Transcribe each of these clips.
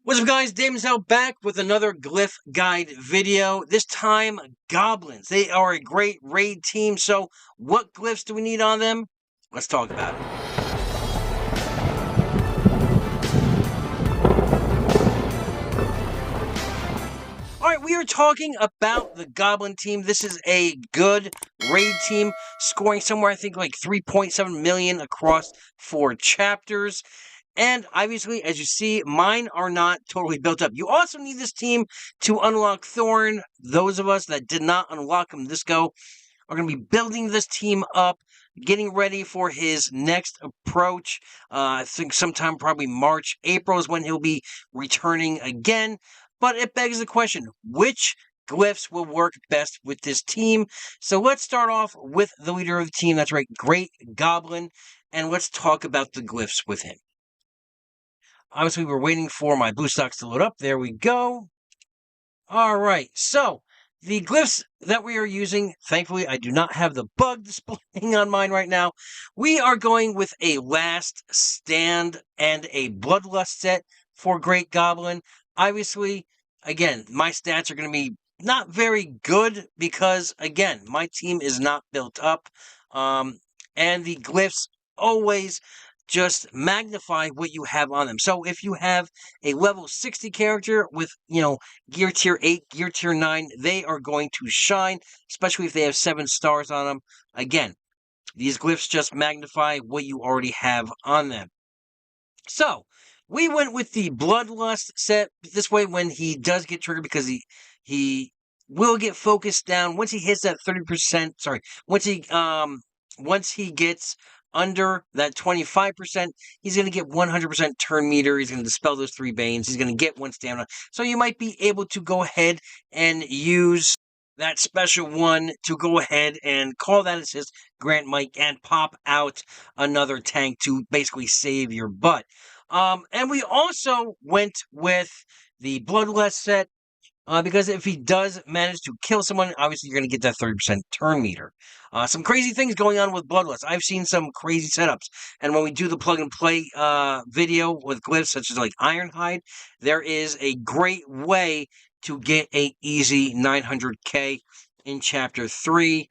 What's up, guys? Daemonxel back with another Glyph guide video. This time, Goblins. They are a great raid team, so what glyphs do we need on them? Let's talk about it. Alright, we are talking about the Goblin team. This is a good raid team, scoring somewhere, I think, like 3.7 million across 4 chapters. And obviously, as you see, mine are not totally built up. You also need this team to unlock Thorn. Those of us that did not unlock him this go are going to be building this team up, getting ready for his next approach. I think sometime probably March, April is when he'll be returning again. But it begs the question, which glyphs will work best with this team? So let's start off with the leader of the team. That's right, Great Goblin. And let's talk about the glyphs with him. Obviously, we're waiting for my blue stocks to load up. There we go. All right, so the glyphs that we are using, thankfully, I do not have the bug displaying on mine right now. We are going with a Last Stand and a Bloodlust set for Great Goblin. Obviously, again, my stats are going to be not very good because, again, my team is not built up. And the glyphs always just magnify what you have on them. So if you have a level 60 character with, gear tier 8, gear tier 9, they are going to shine, especially if they have 7 stars on them. Again, these glyphs just magnify what you already have on them. So, we went with the Bloodlust set. This way, when he does get triggered, because he will get focused down, once he hits that 30%, once he gets under that 25%, he's going to get 100% turn meter. He's going to dispel those 3 Banes. He's going to get 1 stamina. So you might be able to go ahead and use that special one to go ahead and call that assist, grant Mike, and pop out another tank to basically save your butt. And we also went with the Bloodlust set, because if he does manage to kill someone, obviously you're going to get that 30% turn meter. Some crazy things going on with Bloodlust. I've seen some crazy setups. And when we do the plug and play video with glyphs such as like Ironhide, there is a great way to get a easy 900k in Chapter 3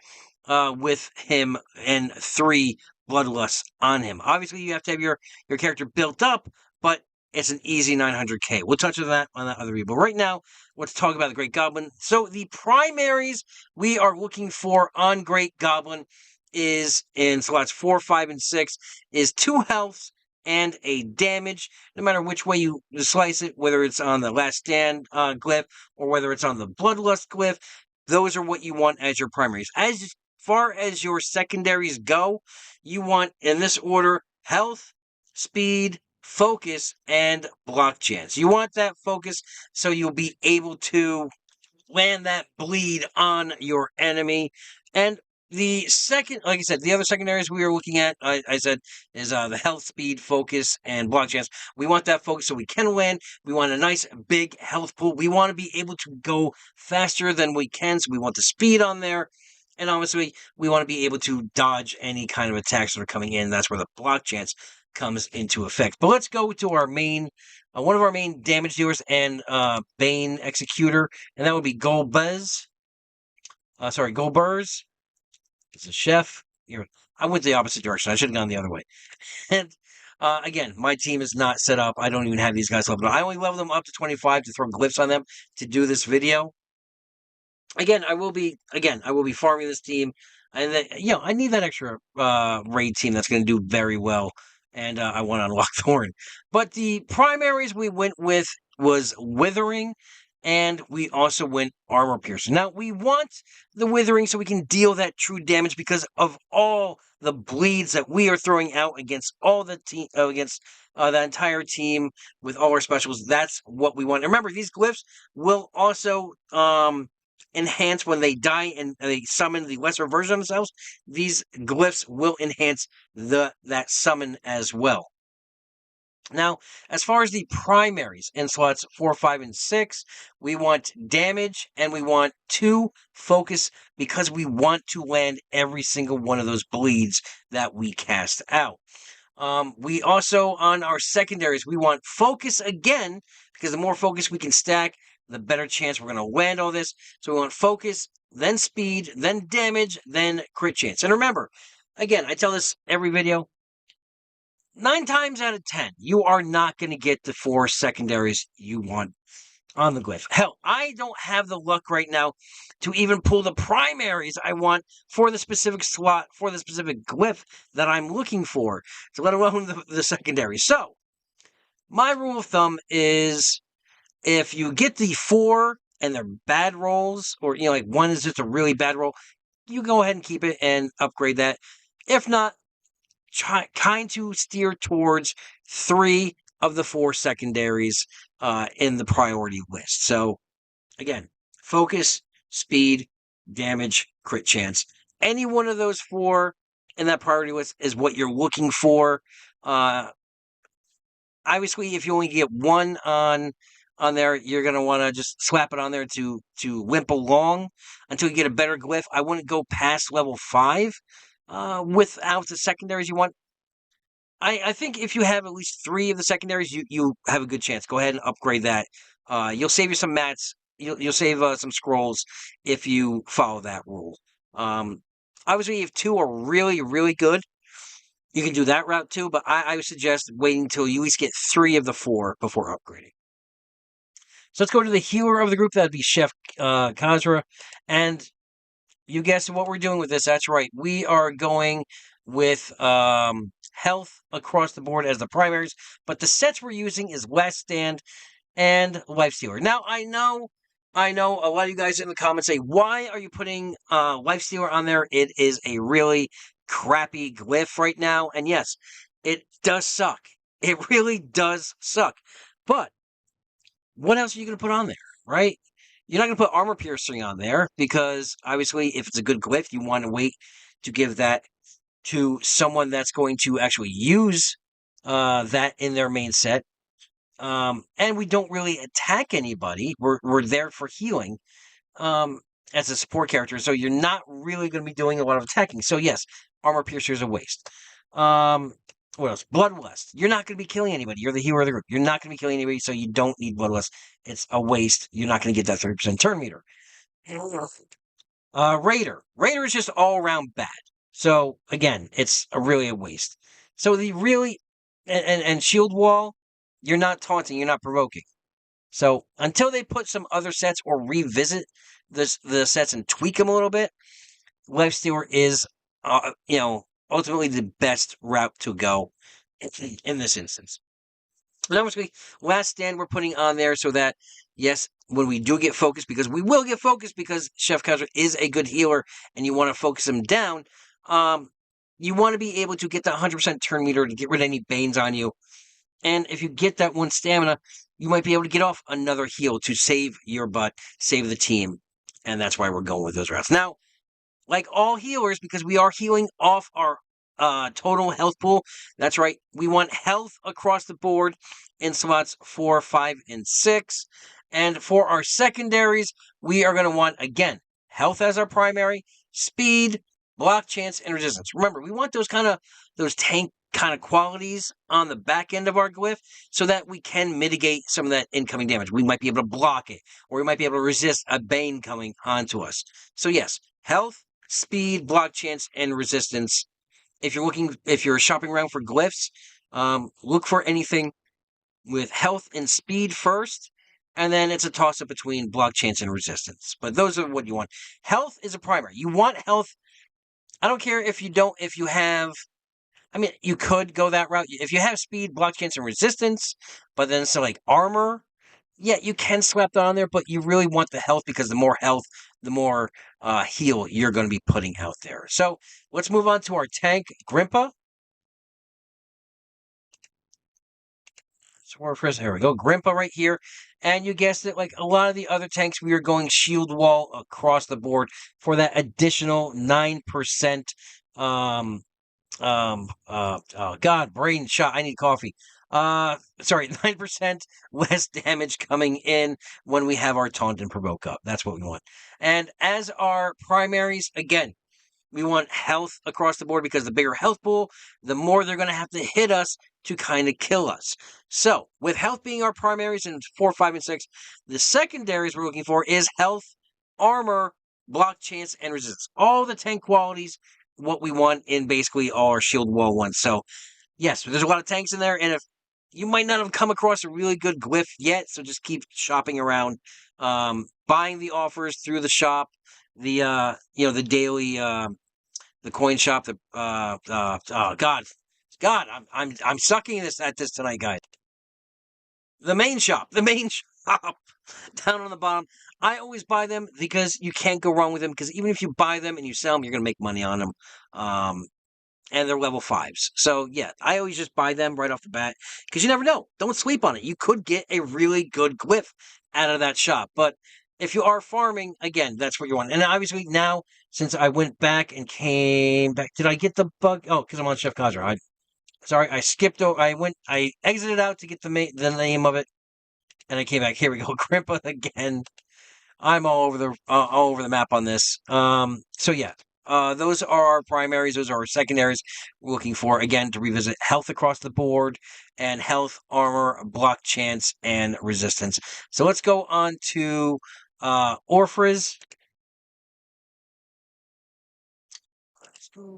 with him and 3 Bloodlusts on him. Obviously, you have to have your character built up, but it's an easy 900k. We'll touch on that other video. But right now, let's talk about the Great Goblin. So the primaries we are looking for on Great Goblin is in slots 4, 5, and 6 is 2 healths and a damage. No matter which way you slice it, whether it's on the Last Stand glyph or whether it's on the Bloodlust glyph, those are what you want as your primaries. As far as your secondaries go, you want, in this order, health, speed, focus, and block chance. You want that focus so you'll be able to land that bleed on your enemy. And the second, like I said, the other secondaries we are looking at, I said, is the health, speed, focus, and block chance. We want that focus so we can land. We want a nice big health pool. We want to be able to go faster than we can, so we want the speed on there. And obviously, we want to be able to dodge any kind of attacks that are coming in. That's where the block chance comes into effect. But let's go to our main, one of our main damage dealers and Bane Executor, and that would be Goldburs. It's a chef. Here, I went the opposite direction. I should have gone the other way. And again, my team is not set up. I don't even have these guys leveled up. I only level them up to 25 to throw glyphs on them to do this video. Again, I will be farming this team, and then, I need that extra raid team that's going to do very well, and I want to unlock Thorn. But the primaries we went with was Withering, and we also went Armor Piercer. Now, we want the Withering so we can deal that true damage because of all the bleeds that we are throwing out against all the team, against the entire team with all our specials. That's what we want. And remember, these glyphs will also enhance when they die and they summon the lesser version of themselves. These glyphs will enhance that summon as well. Now, as far as the primaries in slots 4, 5, and 6, we want damage and we want 2 focus because we want to land every single one of those bleeds that we cast out. We also, on our secondaries, we want focus again, because the more focus we can stack, the better chance we're going to land all this. So we want focus, then speed, then damage, then crit chance. And remember, again, I tell this every video, 9 times out of 10, you are not going to get the 4 secondaries you want on the glyph. Hell, I don't have the luck right now to even pull the primaries I want for the specific slot, for the specific glyph that I'm looking for, so let alone the secondary. So, my rule of thumb is if you get the 4 and they're bad rolls, or, like one is just a really bad roll, you go ahead and keep it and upgrade that. If not, kind to steer towards 3 of the 4 secondaries in the priority list. So, again, focus, speed, damage, crit chance. Any one of those 4 in that priority list is what you're looking for. Obviously, if you only get 1 on there, you're going to want to just slap it on there to limp along until you get a better glyph. I wouldn't go past level 5 without the secondaries you want. I think if you have at least 3 of the secondaries, you have a good chance. Go ahead and upgrade that. You'll save you some mats. You'll save some scrolls if you follow that rule. Obviously, if 2 are really, really good, you can do that route too, but I would suggest waiting until you at least get 3 of the 4 before upgrading. So let's go to the healer of the group. That'd be Chef Khazra. And you guessed what we're doing with this. That's right. We are going with health across the board as the primaries, but the sets we're using is Last Stand and Lifestealer. Now, I know a lot of you guys in the comments say, why are you putting Lifestealer on there? It is a really crappy glyph right now, and yes, it does suck. It really does suck. But what else are you going to put on there, right? You're not going to put armor piercing on there because, obviously, if it's a good glyph, you want to wait to give that to someone that's going to actually use that in their main set. And we don't really attack anybody. We're there for healing as a support character, so you're not really going to be doing a lot of attacking. So yes, armor piercer is a waste. What else? Bloodlust. You're not going to be killing anybody. You're the hero of the group. You're not going to be killing anybody, so you don't need Bloodlust. It's a waste. You're not going to get that 30% turn meter. Raider. Raider is just all around bad. So, again, it's really a waste. So, the really... And Shield Wall, you're not taunting. You're not provoking. So, until they put some other sets or revisit the sets and tweak them a little bit, Lifestealer is, ultimately the best route to go in this instance. And obviously, Last Stand we're putting on there so that, yes, when we do get focused, because we will get focused because Chef Khazra is a good healer and you want to focus him down, you want to be able to get that 100% turn meter to get rid of any Banes on you. And if you get that 1 stamina, you might be able to get off another heal to save your butt, save the team. And that's why we're going with those routes. Now, like all healers, because we are healing off our total health pool. That's right. We want health across the board in slots 4, 5, and 6. And for our secondaries, we are going to want, again, health as our primary, speed, block chance, and resistance. Remember, we want those tank kind of qualities on the back end of our glyph so that we can mitigate some of that incoming damage. We might be able to block it, or we might be able to resist a Bane coming onto us. So yes, health, speed, block chance, and resistance. If you're shopping around for glyphs, look for anything with health and speed first, and then it's a toss-up between block chance and resistance. But those are what you want. Health is a primary. You want health. I don't care if you have... I mean, you could go that route. If you have speed, block chance, and resistance, but then so like armor, yeah, you can slap that on there, but you really want the health because the more health, the more heal you're going to be putting out there. So let's move on to our tank, Grimpa. Here we go, Grimpa right here. And you guessed it, like a lot of the other tanks, we are going shield wall across the board for that additional 9%. God, brain shot. I need coffee. 9% less damage coming in when we have our taunt and provoke up. That's what we want. And as our primaries, again, we want health across the board because the bigger health pool, the more they're going to have to hit us to kind of kill us. So, with health being our primaries in 4, 5, and 6, the secondaries we're looking for is health, armor, block, chance, and resistance. All the 10 qualities, what we want in basically all our shield wall ones. So, yes, there's a lot of tanks in there, and if you might not have come across a really good glyph yet, so just keep shopping around, buying the offers through the shop, the the daily the coin shop. Oh God, I'm sucking at this tonight, guys. The main shop down on the bottom. I always buy them because you can't go wrong with them. Because even if you buy them and you sell them, you're gonna make money on them. And they're level 5s. So yeah, I always just buy them right off the bat because you never know. Don't sleep on it. You could get a really good glyph out of that shop. But if you are farming, again, that's what you want. And obviously now, since I went back and came back, did I get the bug? Oh, because I'm on Chef Khazra. Sorry, I skipped over. I exited out to get the name of it, and I came back. Here we go, Grandpa again. I'm all over the map on this. So yeah, those are our primaries. Those are our secondaries. We're looking for, again, to revisit health across the board and health, armor, block, chance, and resistance. So let's go on to Orphres.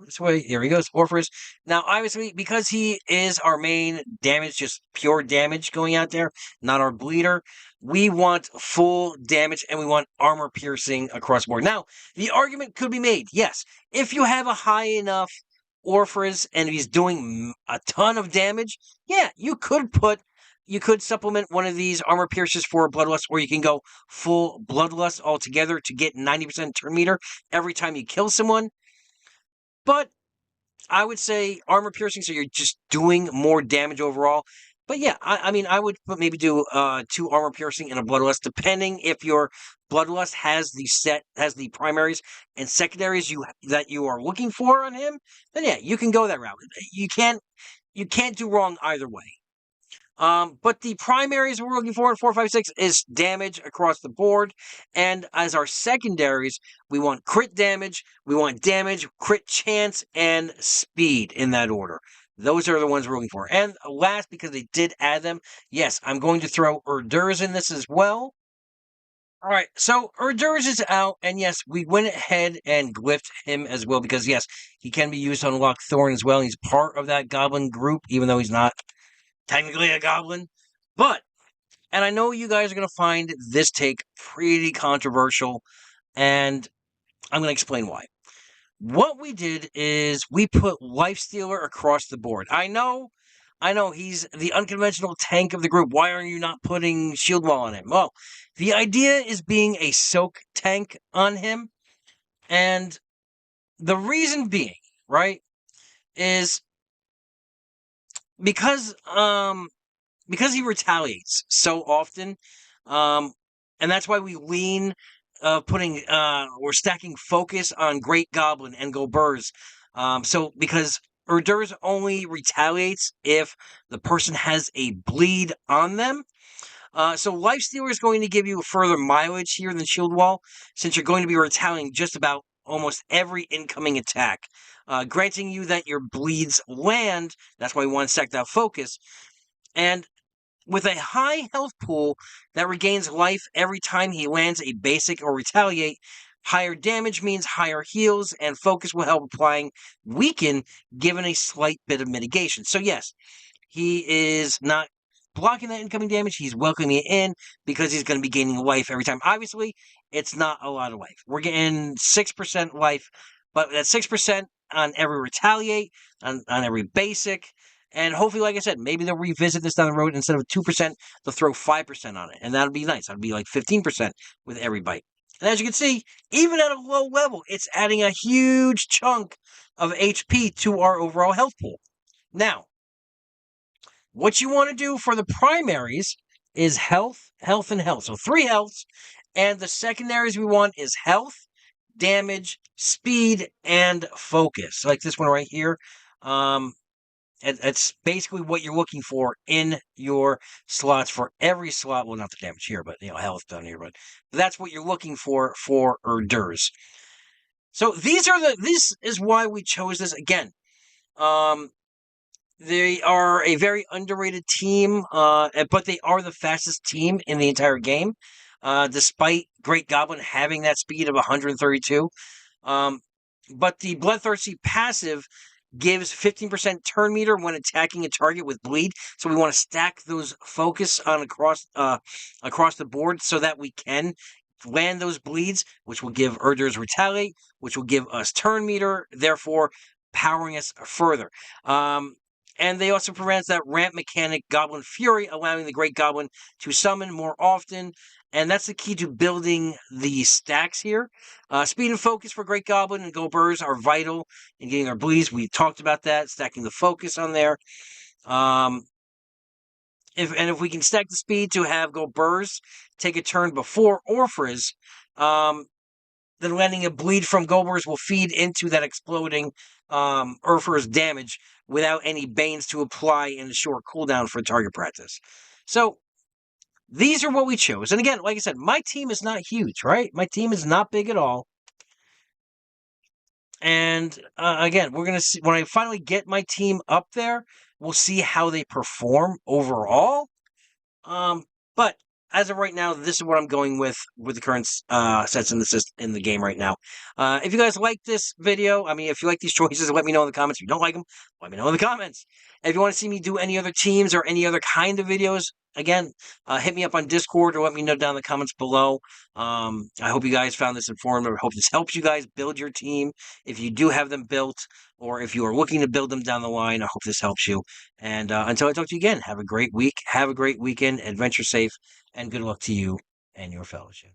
This way, here he goes, Orphres. Now, obviously, because he is our main damage, just pure damage going out there, not our bleeder, we want full damage and we want armor piercing across the board. Now, the argument could be made, yes, if you have a high enough Orphres and he's doing a ton of damage, yeah, you could supplement one of these armor piercers for Bloodlust, or you can go full Bloodlust altogether to get 90% turn meter every time you kill someone. But I would say armor piercing, so you're just doing more damage overall. But yeah, I mean, I would maybe do 2 armor piercing and a bloodlust, depending if your bloodlust has the primaries and secondaries that you are looking for on him. Then yeah, you can go that route. You can't do wrong either way. But the primaries we're looking for in 4, 5, 6 is damage across the board. And as our secondaries, we want crit damage, crit chance, and speed in that order. Those are the ones we're looking for. And last, because they did add them, yes, I'm going to throw Urdurs in this as well. All right, so Urdurs is out, and yes, we went ahead and glyphed him as well, because yes, he can be used to unlock Thorn as well. He's part of that goblin group, even though he's not technically a goblin. But, and I know you guys are going to find this take pretty controversial, and I'm going to explain why. What we did is we put Lifestealer across the board. I know he's the unconventional tank of the group. Why are you not putting Shield Wall on him? Well, the idea is being a soak tank on him, and the reason being, right, is because he retaliates so often, and that's why we lean we're stacking focus on Great Goblin and Gobers. So because Urdurs only retaliates if the person has a bleed on them. So Lifestealer is going to give you further mileage here than Shield Wall, since you're going to be retaliating just about almost every incoming attack, granting you that your bleeds land. That's why we want to stack that focus. And with a high health pool that regains life every time he lands a basic or retaliate, higher damage means higher heals, and focus will help applying weaken, given a slight bit of mitigation. So yes, he is not blocking that incoming damage, he's welcoming it in because he's going to be gaining life every time. Obviously, it's not a lot of life. We're getting 6% life, but that's 6% on every retaliate, on every basic. And hopefully, like I said, maybe they'll revisit this down the road. Instead of 2%, they'll throw 5% on it. And that'll be nice. That'll be like 15% with every bite. And as you can see, even at a low level, it's adding a huge chunk of HP to our overall health pool. Now, what you want to do for the primaries is health, health, and health. So 3 healths. And the secondaries we want is health, damage, speed, and focus. Like this one right here. It's basically what you're looking for in your slots for every slot. Well, not the damage here, but health down here. But that's what you're looking for Urdurs. So this is why we chose this again. They are a very underrated team, but they are the fastest team in the entire game, despite Great Goblin having that speed of 132. But the Bloodthirsty passive gives 15% turn meter when attacking a target with bleed. So we want to stack those focus on across the board so that we can land those bleeds, which will give Urdur's Retaliate, which will give us turn meter, therefore powering us further. And they also prevents that ramp mechanic Goblin Fury, allowing the Great Goblin to summon more often. And that's the key to building the stacks here. Speed and focus for Great Goblin and Go Burrs are vital in getting our bleeds. We talked about that, stacking the focus on there. If we can stack the speed to have Go Burrs take a turn before Orphreys, then landing a bleed from Go Burrs will feed into that exploding Urfr's damage without any Banes to apply in a short cooldown for target practice. So these are what we chose. And again, like I said, my team is not huge, right? My team is not big at all. And again, we're going to see when I finally get my team up there, we'll see how they perform overall. But as of right now, this is what I'm going with the current sets in the game right now. If you guys like this video, if you like these choices, let me know in the comments. If you don't like them, let me know in the comments. If you want to see me do any other teams or any other kind of videos, again, hit me up on Discord or let me know down in the comments below. I hope you guys found this informative. I hope this helps you guys build your team. If you do have them built, or if you are looking to build them down the line, I hope this helps you. And until I talk to you again, have a great week, have a great weekend, adventure safe, and good luck to you and your fellowship.